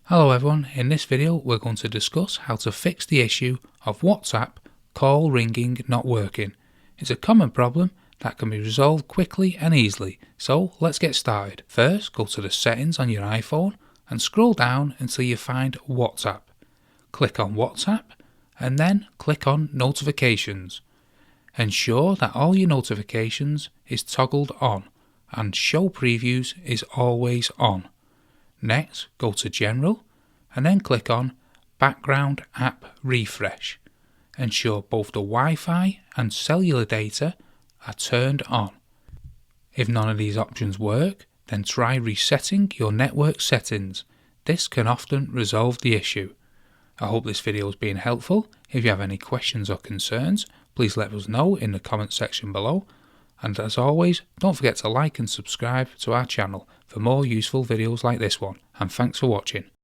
Hello everyone, in this video we're going to discuss how to fix the issue of WhatsApp call ringing not working. It's a common problem that can be resolved quickly and easily, so let's get started. First, go to the settings on your iPhone and scroll down until you find WhatsApp. Click on WhatsApp and then click on notifications. Ensure that all your notifications is toggled on and show previews is always on. Next, go to General and then click on Background App Refresh. Ensure both the Wi-Fi and cellular data are turned on. If none of these options work, then try resetting your network settings. This can often resolve the issue. I hope this video has been helpful. If you have any questions or concerns, please let us know in the comment section below. And as always, don't forget to like and subscribe to our channel for more useful videos like this one. And thanks for watching.